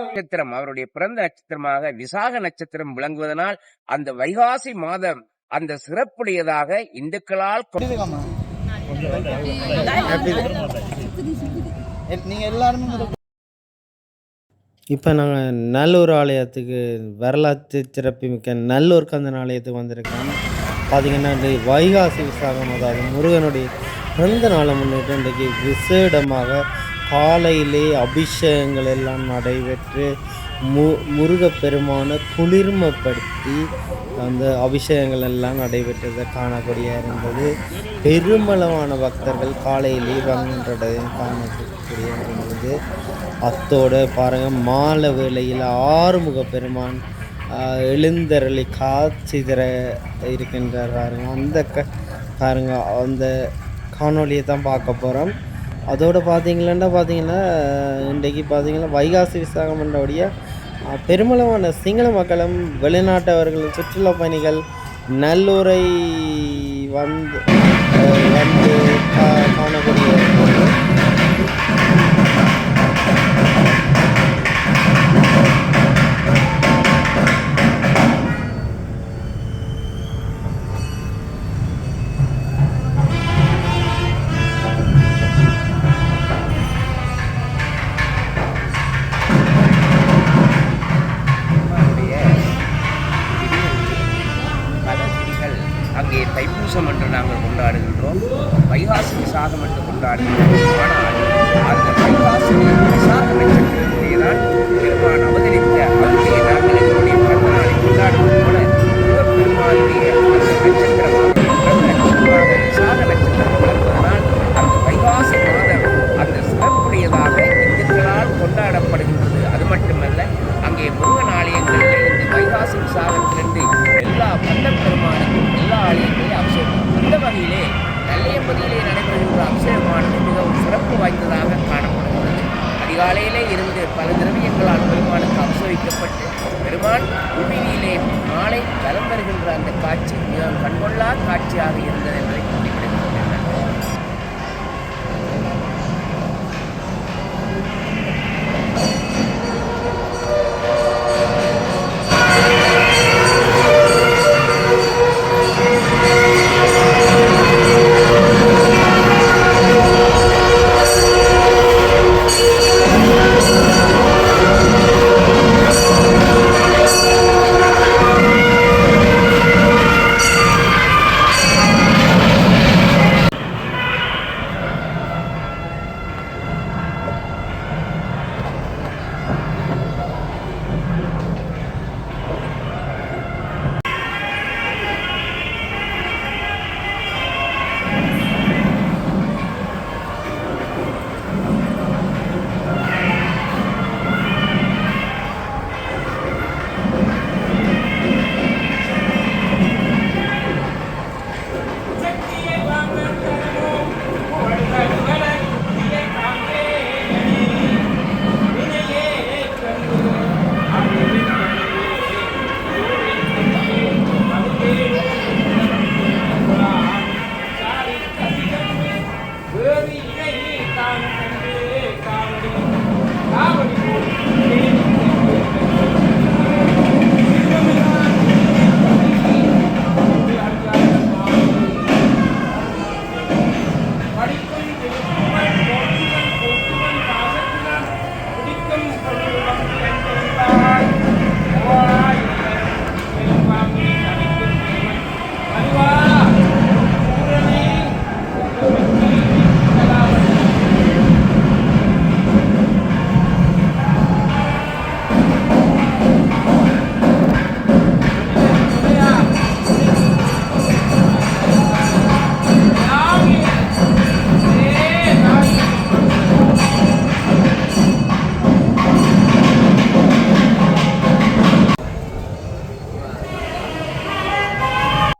நட்சத்திரம் அவருடைய பிறந்த நட்சத்திரமாக விசாக நட்சத்திரம் விளங்குவதனால் அந்த வைகாசி மாதம் அந்த சிறப்புடையதாக இந்துக்களால் நீங்க எல்லாரும் இப்போ நாங்கள் நல்லூர் ஆலயத்துக்கு வரலாற்று சிறப்புமிக்க நல்லூர் கந்தன் ஆலயத்துக்கு வந்திருக்கோம். பார்த்திங்கன்னா இன்றைக்கு வைகாசி விசாகம், அதாவது முருகனுடைய பிறந்த நாளை முன்னிட்டு இன்றைக்கு விசேடமாக காலையிலே அபிஷேகங்கள் எல்லாம் நடைபெற்று முருகப்பெருமான குளிர்மைப்படுத்தி அந்த அபிஷேகங்கள் எல்லாம் நடைபெற்றதை காணக்கூடிய இருந்தது. பெருமளவான பக்தர்கள் காலையிலே வருகின்றதையும் காணக்கூடிய இருந்தது. அத்தோடு பாருங்கள், மாலை வேளையில் ஆறுமுக பெருமான் எழுந்தருளி காட்சி தர இருக்கின்றார். அந்த பாருங்க அந்த காணொலியை தான் பார்க்க போகிறோம். அதோடு பார்த்தீங்கன்னா இன்றைக்கு பார்த்தீங்கன்னா வைகாசி விசாகம் என்றபடிய பெருமளவான சிங்கள மக்களும் வெளிநாட்டவர்கள் சுற்றுலா பயணிகள் நல்லூரை வந்து காணக்கூடிய அங்கே தைப்பூசம் என்று நாங்கள் கொண்டாடுகின்றோம், வைகாசி விசாகம் என்று கொண்டாடுகின்றோம். ஆனால் அந்த வைகாசி விசாக நட்சத்திரத்திலேதான் பெருமான் அவதரித்த அவருடைய நாங்கள் எங்களுடைய பிறந்த நாளை கொண்டாடுவது போல முருகப்பெருமானுடைய அந்த நட்சத்திரமாக பிறந்த நட்சத்திரமாக விசாக நட்சத்திரம் விளங்குவதனால் அந்த வைகாசி மாதம் அந்த சிறப்புடையதாக இந்துக்களால் கொண்டாடப்படுகின்றது. அது மட்டுமல்ல, அங்கே முருகன் ஆலயங்களில் இந்த வைகாசி விசாகத்திலிருந்து எல்லா பந்தப் பெருமானுக்கும் எல்லா ஆலயங்களையும் அபிஷேகம். அந்த வகையிலே நல்லையம்பதியிலே நடைபெறுகின்ற அபிஷேகமானது மிகவும் சிறப்பு வாய்ந்ததாக காணப்படுகிறது. அதிகாலையிலே இருந்து பல திரவியங்களால் பெருமானுக்கு அபிஷேகிக்கப்பட்டு பெருமான் பூமியிலே மாலை வலம் வருகின்ற அந்த காட்சி மிகவும் கண்கொள்ளா காட்சியாக இருந்தது என்பதை குறிப்பிடுகின்றனர்.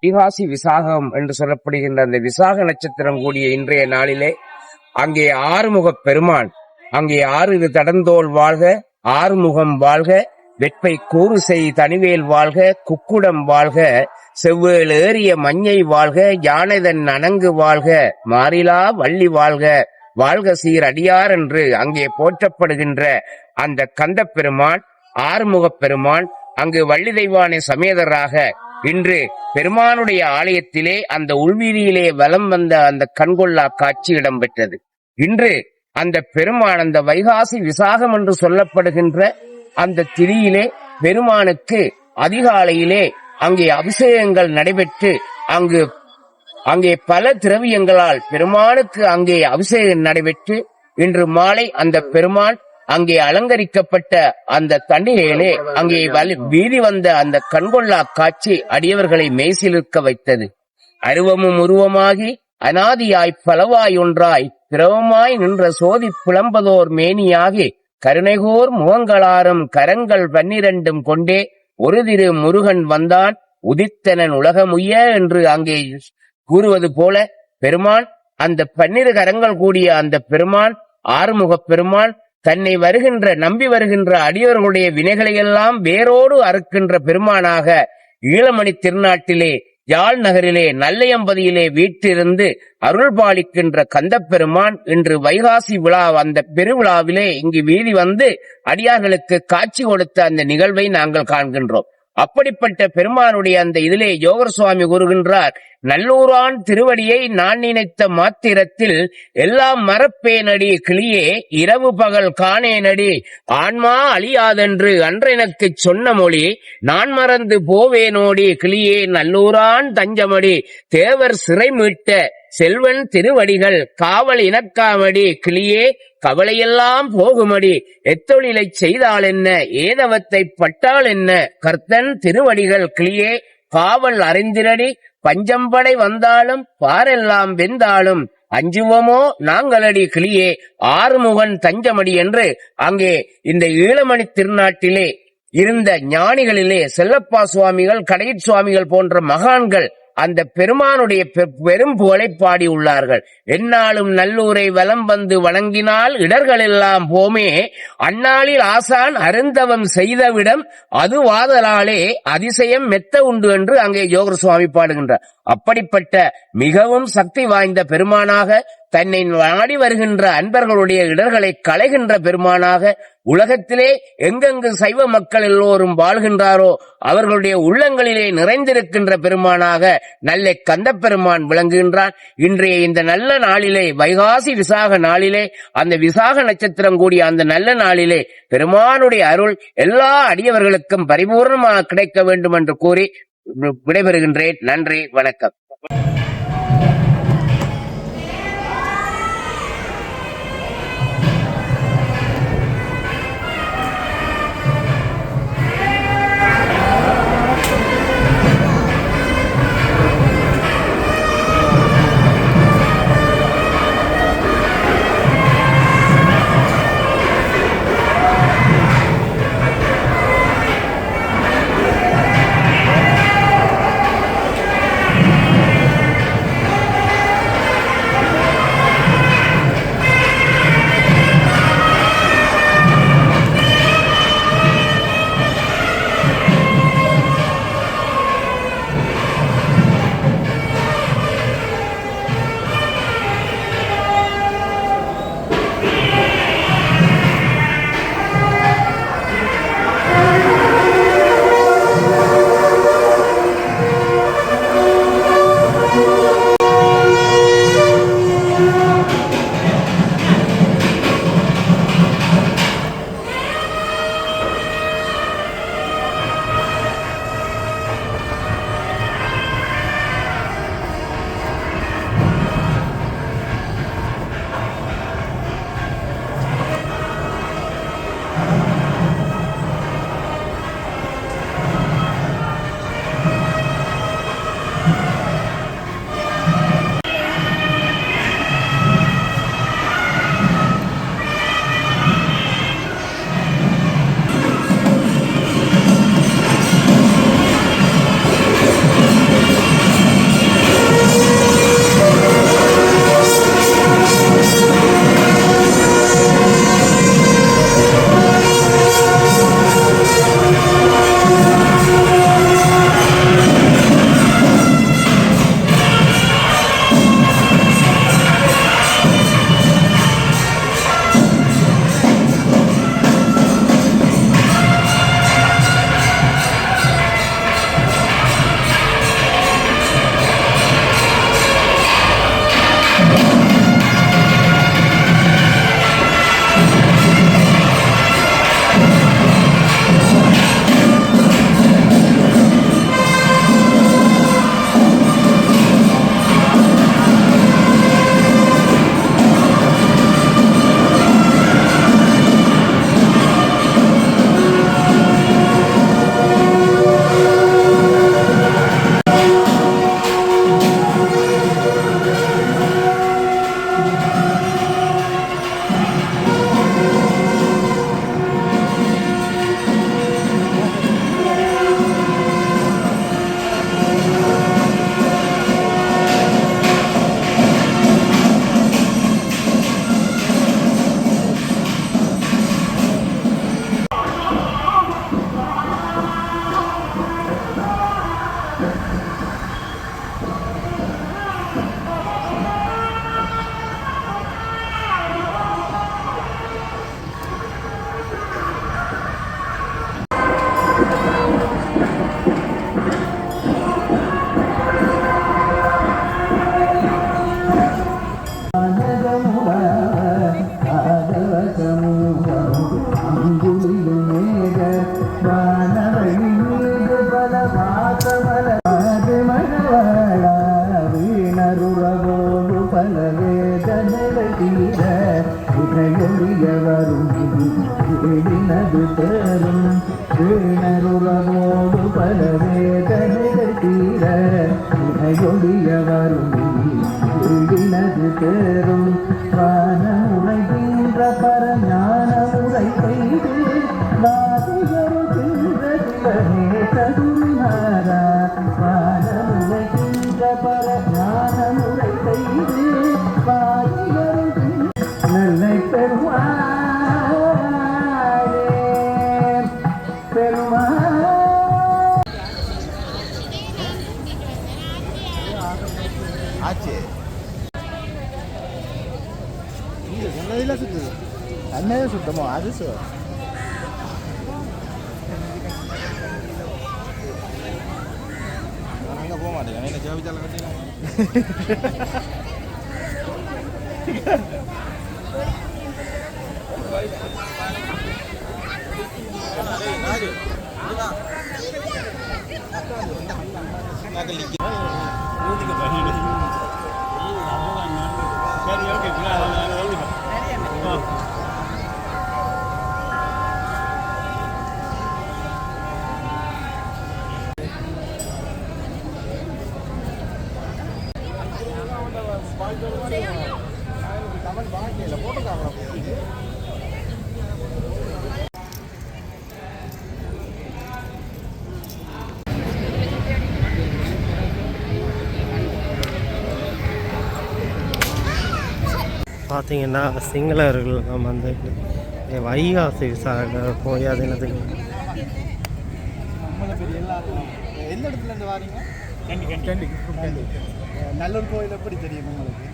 வைகாசி விசாகம் என்று சொல்லப்படுகின்ற அந்த விசாக நட்சத்திரம் கூடிய இன்றைய நாளிலே அங்கே ஆறுமுக பெருமான், அங்கே ஆறு தடந்தோள் வாழ்க, ஆறுமுகம் வாழ்க, வெட்பை கூறு செய் தனிவேல் வாழ்க, குக்குடம் வாழ்க, செவ்வேள் ஏறிய மஞ்சை வாழ்க, யானைதன் அணங்கு வாழ்க, மாறிலா வள்ளி வாழ்க, வாழ்க சீர் அடியார் என்று அங்கே போற்றப்படுகின்ற அந்த கந்தப் பெருமான், ஆறுமுகப் பெருமான் அங்கு வள்ளி தெய்வானை சமேதராக இன்று பெருமானுடைய ஆலயத்திலே அந்த உள்வீதியிலே வலம் வந்த அந்த கண்கொள்ளா காட்சி இடம்பெற்றது. இன்று அந்த பெருமான் அந்த வைகாசி விசாகம் என்று சொல்லப்படுகின்ற அந்த திதியிலே பெருமானுக்கு அதிகாலையிலே அங்கே அபிஷேகங்கள் நடைபெற்று அங்கே பல திரவியங்களால் பெருமானுக்கு அங்கே அபிஷேகம் நடைபெற்று இன்று மாலை அந்த பெருமான் அங்கே அலங்கரிக்கப்பட்ட அந்த தண்டிகையிலே அங்கே வீதி வந்த அந்த கண்கொள்ளா காட்சி அடியவர்களை மெய்சிலிருக்க வைத்தது. அருவமும் உருவமாகி அனாதியாய் பலவாய் ஒன்றாய் பிறவமாய் நின்ற சோதி புலம்பதோர் மேனியாகி கருணைகோர் முகங்களாரும் கரங்கள் 12 கொண்டே ஒரு திரு முருகன் வந்தான் உதித்தனன் உலகமுய்ய என்று அங்கே கூறுவது போல பெருமான் அந்த 12 கரங்கள் கூடிய அந்த பெருமான், ஆறுமுகப் பெருமான் தன்னை நம்பி வருகின்ற அடியவர்களுடைய வினைகளையெல்லாம் வேரோடு அறுக்கின்ற பெருமானாக ஈழமணி திருநாட்டிலே யாழ் நகரிலே நல்லையம்பதியிலே வீற்றிருந்து அருள் பாலிக்கின்ற கந்தப் பெருமான் இன்று வைகாசி விழா அந்த பெருவிழாவிலே இங்கு வீதி வந்து அடியார்களுக்கு காட்சி கொடுத்த அந்த நிகழ்வை நாங்கள் காண்கின்றோம். அப்படிப்பட்ட பெருமானுடைய அந்த இதிலே யோகர் சுவாமி கூறுகின்றார், நல்லூரான் திருவடியை நான் நினைத்த மாத்திரத்தில் எல்லாம் மறப்பேனடி கிளியே இரவு பகல் காணேனடி ஆன்மா அழியாதென்று அன்றெனக்கு சொன்ன மொழி நான் மறந்து போவேனோடி கிளியே நல்லூரான் தஞ்சமடி தேவர் சிறை மீட்ட செல்வன் திருவடிகள் காவல் இனக்காமடி கிளியே கவலையெல்லாம் போகுமடி எத்தொழிலை செய்தால் என்ன ஏதவத்தை பட்டால் என்ன கர்த்தன் திருவடிகள் கிளியே காவல் அறிந்திரடி பஞ்சம்படை வந்தாலும் பாரெல்லாம் வெந்தாலும் அஞ்சுவமோ நாங்களடி கிளியே ஆறுமுகன் தஞ்சமடி என்று அங்கே இந்த ஈழமணி திருநாட்டிலே இருந்த ஞானிகளிலே செல்லப்பா சுவாமிகள், கடையற் சுவாமிகள் போன்ற மகான்கள் அந்த பெருமானுடைய பெரும் புகழை பாடி உள்ளார்கள். எந்நாளும் நல்லூரை வலம் வந்து வணங்கினால் இடர்கள் எல்லாம் போமே அந்நாளில் ஆசான் அருந்தவம் செய்தவிடம் அது வாதலாலே அதிசயம் மெத்த உண்டு என்று அங்கே யோகர் சுவாமி பாடுகின்றார். அப்படிப்பட்ட மிகவும் சக்தி வாய்ந்த பெருமானாக தன்னை நாடி வருகின்ற அன்பர்களுடைய இடர்களை களைகின்ற பெருமானாக உலகத்திலே எங்கெங்கு சைவ மக்கள் எல்லோரும் வாழ்கின்றாரோ அவர்களுடைய உள்ளங்களிலே நிறைந்திருக்கின்ற பெருமானாக நல்ல கந்தப் பெருமான் விளங்குகின்றான். இன்றைய இந்த நல்ல நாளிலே வைகாசி விசாக நாளிலே அந்த விசாக நட்சத்திரம் கூடிய அந்த நல்ல நாளிலே பெருமானுடைய அருள் எல்லா அடியவர்களுக்கும் பரிபூர்ணமாக கிடைக்க வேண்டும் என்று கூறி விடைபெறுகின்றேன். நன்றி, வணக்கம். வீடினது தேரும் வீணருளவோடு பல வேதனைகள் தீர இணையொழிய வரும் வீடினது தேரும் வான உரைகின்ற பரஞான உரை செய்து வாதிகருகின்ற சிவனே சதுரிநாதா வான உரைகின்ற பரஞான உரை செய்து வாதிகருகின்ற நல்லை பெருமாளே பெருமாள் ஆச்சு சொன்னதில் சுற்றுது அண்ணே சுத்தமோ அது அங்கே போக மாட்டேங்க என்ன ஜாபித்தால கட்டிக்கலாம் பார்த்தீங்கன்னா சிங்களர்கள் நம்ம அந்த வைகாசி விசாக போய் அது என்னதுக்கு எந்த இடத்துல இருந்து வாரீங்க? கேண்டி நல்லூர் கோயில் எப்படி தெரியும் உங்களுக்கு?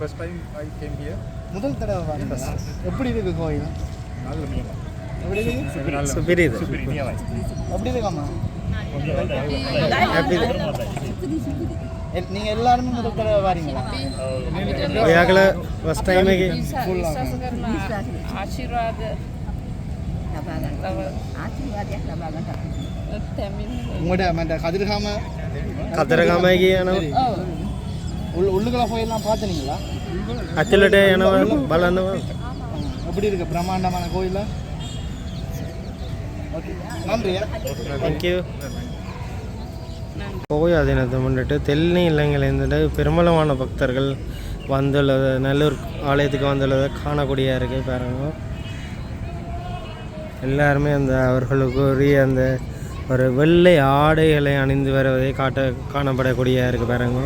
First time I came here. முதல் தடவை வாரீங்க. எப்படி இருக்கு கோயில்? எப்படி இருக்கு? சுபிரிது எப்படி இருக்காமா? ஹாப்பி நீங்க எல்லாரும் முதல் தடவை வாரீங்களா? ඔයාගල ෆස්ට් ටයිම් එකේ ආශිර්වාද ආශිර්වාදයක් ලබා ගන්න உங்களோட மற்ற கதிர்காம කතරගම යනවා உள்ளுக்குள்ள கோயிலெல்லாம் பார்த்தீங்களா? අච්චලට යනවා බලනවා எப்படி இருக்கு பிரம்மாண்டமான கோயில்? ஓகே நன்றியா. தேங்க்யூ போய் அதினத்தை முன்னிட்டு தெல்னி இல்லங்களிலிருந்து பெருமளவான பக்தர்கள் வந்துள்ளது நல்லூர் ஆலயத்துக்கு வந்துள்ளதை காணக்கூடிய இருக்குது பாருங்க. எல்லாருமே அந்த அவர்களுக்குரிய அந்த ஒரு வெள்ளை ஆடைகளை அணிந்து வருவதை காணப்படக்கூடிய இருக்குது பாருங்க.